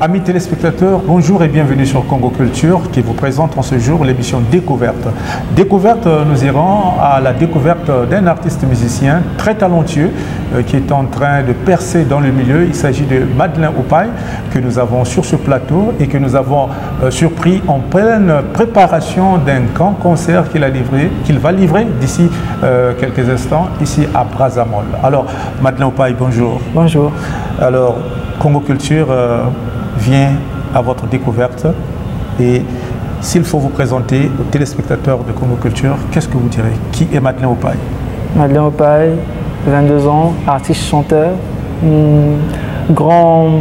Amis téléspectateurs, bonjour et bienvenue sur Congo Culture qui vous présente en ce jour l'émission Découverte. Découverte, nous irons à la découverte d'un artiste musicien très talentueux qui est en train de percer dans le milieu. Il s'agit de Madeleine Opaye que nous avons sur ce plateau et que nous avons surpris en pleine préparation d'un grand concert qu'il va livrer d'ici quelques instants ici à Brazzamol. Alors Madeleine Opaye, bonjour. Bonjour. Alors Congo Culture vient à votre découverte et s'il faut vous présenter aux téléspectateurs de Congo Culture, qu'est-ce que vous direz? Qui est Madeleine Opaye? Madeleine Opaye, 22 ans, artiste chanteur, grand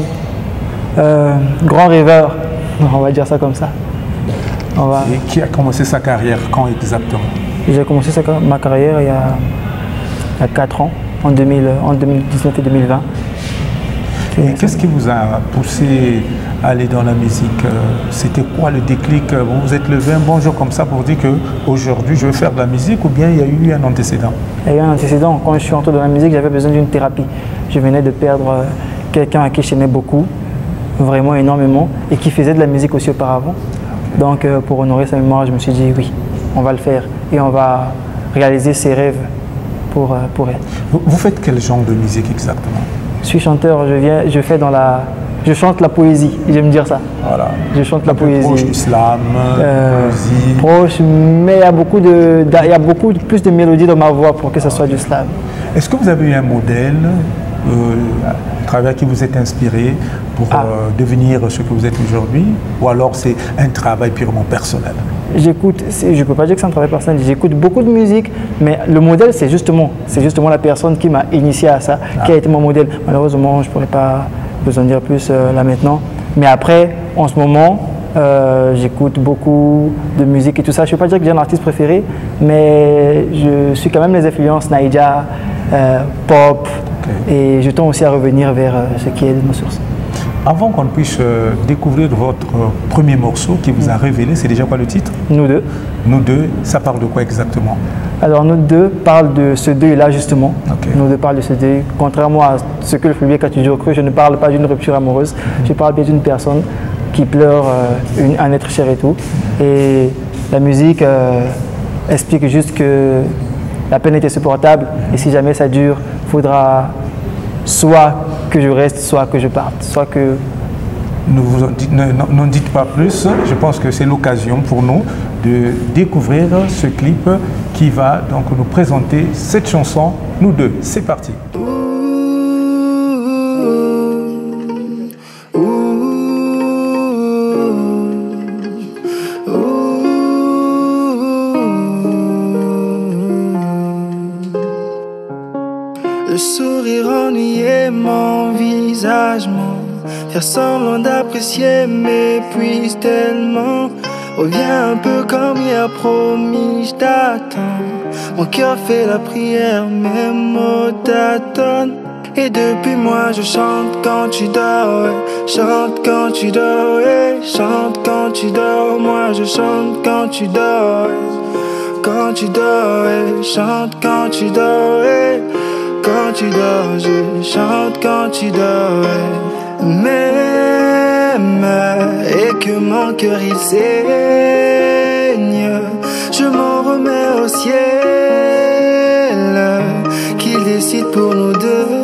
rêveur, on va dire ça comme ça. Et qui a commencé sa carrière quand exactement? J'ai commencé ma carrière il y a 4 ans, en 2019 et 2020. Et qu'est-ce qui vous a poussé à aller dans la musique? C'était quoi le déclic? Vous vous êtes levé un bon jour comme ça pour dire qu'aujourd'hui je veux faire de la musique, ou bien il y a eu un antécédent? Il y a eu un antécédent. Quand je suis entré dans la musique, j'avais besoin d'une thérapie. Je venais de perdre quelqu'un à qui j'aimais beaucoup, vraiment énormément, et qui faisait de la musique aussi auparavant. Donc pour honorer sa mémoire, je me suis dit oui, on va le faire et on va réaliser ses rêves pour elle. Vous faites quel genre de musique exactement? Je suis chanteur, je chante la poésie, j'aime dire ça. Voilà. Je chante la poésie. Proche du slam, poésie. Proche, mais il y a beaucoup plus de mélodies dans ma voix pour que ce soit du slam. Est-ce que vous avez eu un modèle à travers qui vous êtes inspiré pour devenir ce que vous êtes aujourd'hui, ou alors c'est un travail purement personnel? J'écoute, je ne peux pas dire que c'est un travail personnel, j'écoute beaucoup de musique, mais le modèle c'est justement la personne qui m'a initié à ça, qui a été mon modèle. Malheureusement, je ne pourrais pas vous en dire plus là maintenant, mais après, en ce moment, j'écoute beaucoup de musique et tout ça. Je ne peux pas dire que j'ai un artiste préféré, mais je suis quand même les influences Naija, pop, et je tends aussi à revenir vers ce qui est de nos sources. Avant qu'on puisse découvrir votre premier morceau qui vous a révélé, c'est déjà quoi le titre? Nous deux. Nous deux, ça parle de quoi exactement? Alors nous deux parlent de ce deuil-là justement. Nous deux parlent de ce deuil. Contrairement à ce que le public a toujours cru, je ne parle pas d'une rupture amoureuse. Je parle bien d'une personne qui pleure un être cher et tout. Et la musique explique juste que la peine était supportable et si jamais ça dure, il faudra soit que je reste, soit que je parte, soit que... N'en dites pas plus, je pense que c'est l'occasion pour nous de découvrir ce clip qui va donc nous présenter cette chanson, Nous deux. C'est parti. Le sourire ennuyé m'envisage, faire semblant d'apprécier m'épuise tellement. Reviens un peu comme hier promis, je t'attends. Mon cœur fait la prière, mes mots tâtonnent. Et depuis moi je chante quand tu dors, chante quand tu dors, chante quand tu dors. Moi je chante quand tu dors, quand tu dors, chante quand tu dors. Quand tu dors, je chante quand tu dors. Même et que mon cœur il saigne, je m'en remets au ciel, qu'il décide pour nous deux.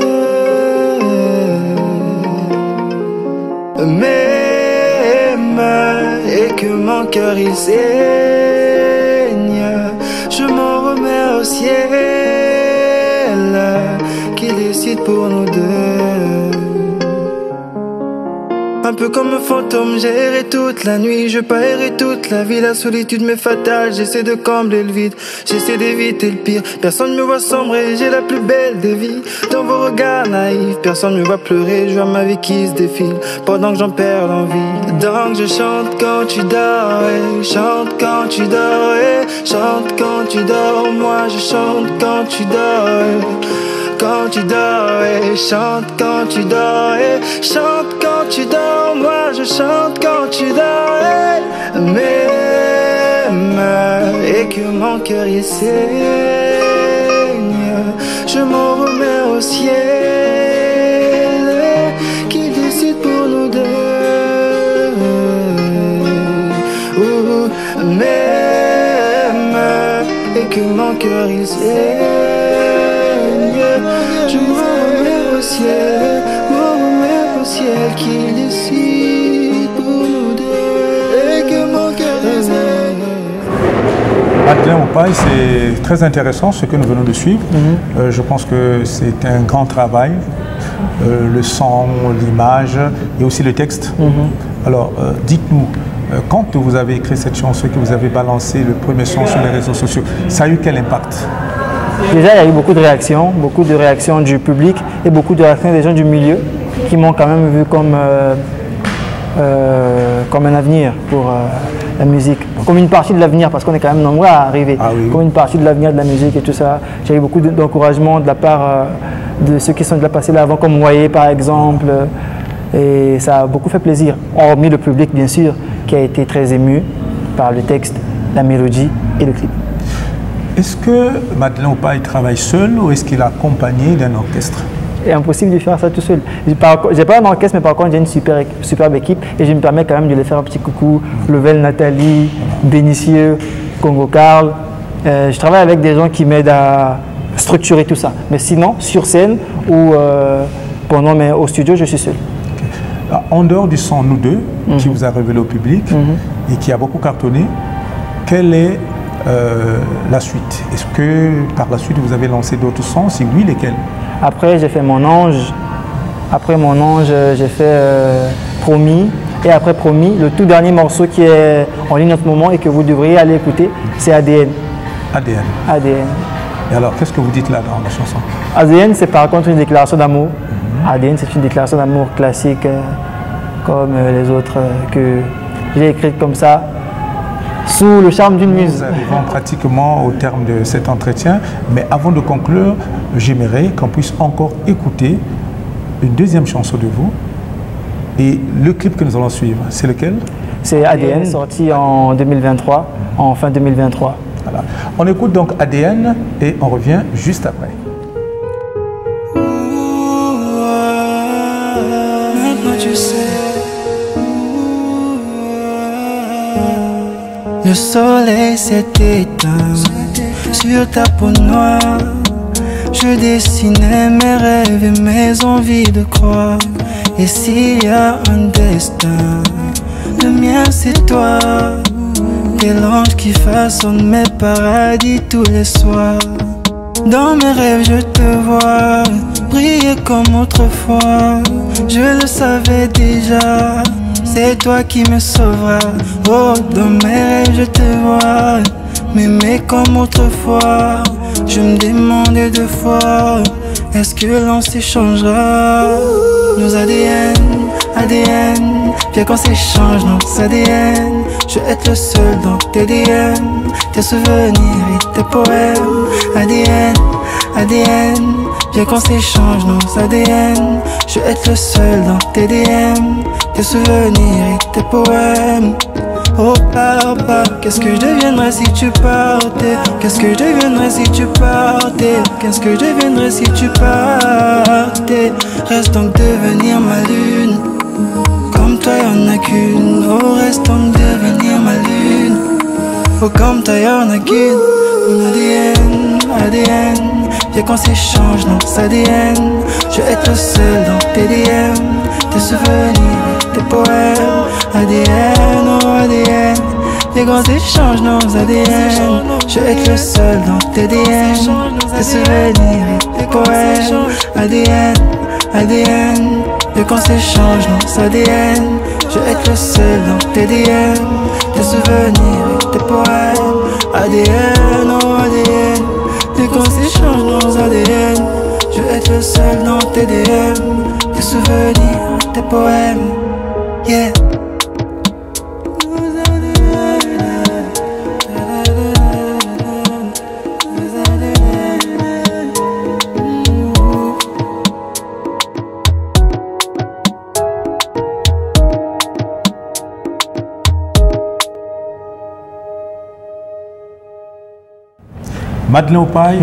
Même et que mon cœur il saigne, je m'en remets au ciel, qui décide pour nous deux. Un peu comme un fantôme, j'ai erré toute la nuit, je pas erré toute la vie. La solitude m'est fatale, j'essaie de combler le vide, j'essaie d'éviter le pire. Personne me voit sombrer, j'ai la plus belle des vies. Dans vos regards naïfs, personne me voit pleurer, je vois ma vie qui se défile, pendant que j'en perds l'envie. Donc je chante quand tu dors, chante quand tu dors, chante quand tu dors. Moi je chante quand tu dors, quand tu dors, chante quand tu dors, chante quand tu dors. Moi je chante quand tu dors, même et que mon cœur y saigne, je m'en remets au ciel, qui décide pour nous deux. que mon cœur il saigne. Je me remets au ciel, qu'il décide pour nous deux et que mon cœur il saigne. Madeleine Opaye, c'est très intéressant ce que nous venons de suivre. Je pense que c'est un grand travail, le son, l'image et aussi le texte. Alors, dites-nous, quand vous avez écrit cette chanson, que vous avez balancé le premier son sur les réseaux sociaux, ça a eu quel impact? Déjà, il y a eu beaucoup de réactions du public et beaucoup de réactions des gens du milieu qui m'ont quand même vu comme un avenir pour la musique, comme une partie de l'avenir, parce qu'on est quand même nombreux à arriver, comme une partie de l'avenir de la musique et tout ça. J'ai eu beaucoup d'encouragement de la part de ceux qui sont déjà passés là avant, comme Moyer par exemple, et ça a beaucoup fait plaisir, hormis le public bien sûr, qui a été très ému par le texte, la mélodie et le clip. Est-ce que Madeleine Opaye travaille seul ou est-ce qu'il est accompagné d'un orchestre? C'est impossible de faire ça tout seul. J'ai pas un orchestre, mais par contre j'ai une superbe équipe et je me permets quand même de les faire un petit coucou. Level Nathalie, Bénitieux, Congo Carl. Je travaille avec des gens qui m'aident à structurer tout ça. Mais sinon, sur scène ou au studio, je suis seul. Okay. En dehors du son Nous deux, qui vous a révélé au public et qui a beaucoup cartonné, quelle est la suite? Est-ce que par la suite vous avez lancé d'autres sons? Si oui, lesquels? Après, j'ai fait Mon Ange. Après Mon Ange, j'ai fait Promis. Et après Promis, le tout dernier morceau qui est en ligne en ce moment et que vous devriez aller écouter, c'est ADN. ADN. ADN. Et alors, qu'est-ce que vous dites là dans la chanson? ADN, c'est par contre une déclaration d'amour. ADN, c'est une déclaration d'amour classique, comme les autres que j'ai écrites comme ça, sous le charme d'une muse. Nous arrivons pratiquement au terme de cet entretien, mais avant de conclure, j'aimerais qu'on puisse encore écouter une deuxième chanson de vous et le clip que nous allons suivre. C'est lequel? C'est ADN, sorti en 2023, en fin 2023. Voilà. On écoute donc ADN et on revient juste après. Maintenant tu sais. Le soleil s'est éteint sur ta peau noire. Je dessinais mes rêves et mes envies de croire. Et s'il y a un destin, le mien c'est toi. T'es l'ange qui façonne mes paradis tous les soirs. Dans mes rêves je te vois briller comme autrefois. Je le savais déjà, c'est toi qui me sauveras. Oh, dans mes rêves je te vois m'aimer comme autrefois. Je me demandais deux fois, est-ce que l'on s'échangera? Nos ADN, ADN, viens qu'on s'échange nos ADN. Je vais être le seul dans tes DM, tes souvenirs et tes poèmes. ADN, ADN, viens qu'on s'échange nos ADN. Je vais être le seul dans tes DM, tes souvenirs et tes poèmes. Oh papa, qu'est-ce que je deviendrais si tu partais? Qu'est-ce que je deviendrais si tu partais? Qu'est-ce que je deviendrais si tu partais? Reste donc devenir ma lune. Comme toi y'en a qu'une. Oh reste donc devenir ma lune. Oh comme toi y'en a qu'une. Mon ADN, ADN, viens qu'on s'échange nos ADN. Je vais être le seul dans tes DM, tes souvenirs, tes poèmes. ADN, oh ADN, viens qu'on s'échange nos ADN. Je vais être le seul dans tes DM, tes souvenirs et tes poèmes. ADN, ADN, viens qu'on s'échange nos ADN. Je vais être le seul dans tes DM, tes souvenirs et tes poèmes. ADN, oh ADN, viens qu'on s'échange nos ADN. Je vais être le seul dans tes DM, tes souvenirs, tes poèmes. Yeah. Madeleine Opaye,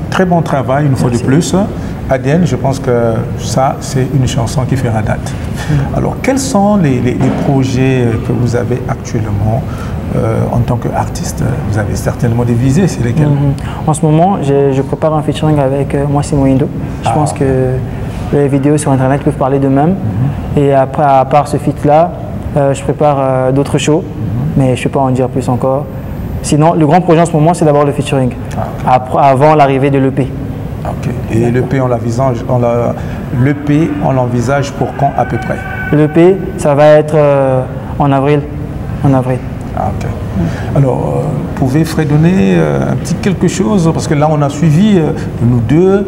très bon travail une fois de plus. ADN, je pense que ça, c'est une chanson qui fera date. Alors, quels sont les projets que vous avez actuellement en tant qu'artiste, vous avez certainement des visées, c'est lesquelles? En ce moment, je prépare un featuring avec Moissimo Indo. Je pense que les vidéos sur Internet peuvent parler d'eux-mêmes. Et après, à part ce feat-là, je prépare d'autres shows, mais je ne peux pas en dire plus encore. Sinon, le grand projet en ce moment, c'est d'abord le featuring, avant l'arrivée de l'EP. Ok. Et l'EP, on l'envisage pour quand à peu près? L'EP, ça va être en avril. Ok. Alors, vous pouvez fredonner un petit quelque chose, parce que là on a suivi, nous deux,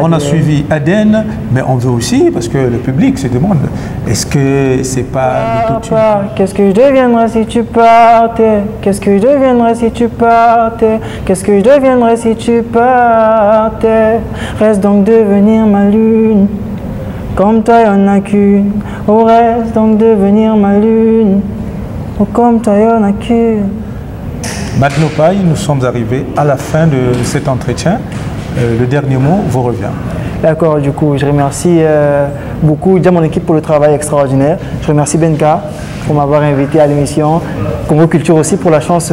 on a suivi Aden, mais on veut aussi, parce que le public se demande, est-ce que c'est pas l'autotune? Qu'est-ce que je deviendrais si tu partais? Qu'est-ce que je deviendrais si tu partais? Qu'est-ce que je deviendrais si tu partais? Reste donc devenir ma lune, comme toi y'en a qu'une. Oh, reste donc devenir ma lune, oh, comme toi y'en a qu'une. Madeleine Opaye, nous sommes arrivés à la fin de cet entretien. Le dernier mot vous revient. D'accord, du coup, je remercie beaucoup déjà mon équipe pour le travail extraordinaire. Je remercie Benka pour m'avoir invité à l'émission. Congo Culture aussi pour la chance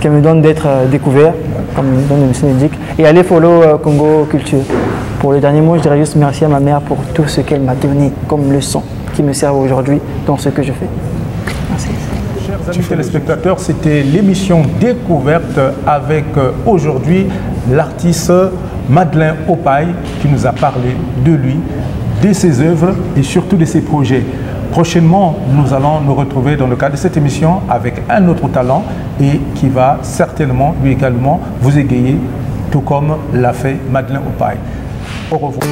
qu'elle me donne d'être découvert, comme me donne le syndic. Et allez follow Congo Culture. Pour le dernier mot, je dirais juste merci à ma mère pour tout ce qu'elle m'a donné comme leçon qui me servent aujourd'hui dans ce que je fais. Merci. Chers amis téléspectateurs, c'était l'émission Découverte avec aujourd'hui l'artiste Madeleine Opaye qui nous a parlé de lui, de ses œuvres et surtout de ses projets. Prochainement, nous allons nous retrouver dans le cadre de cette émission avec un autre talent et qui va certainement lui également vous égayer, tout comme l'a fait Madeleine Opaye. Au revoir.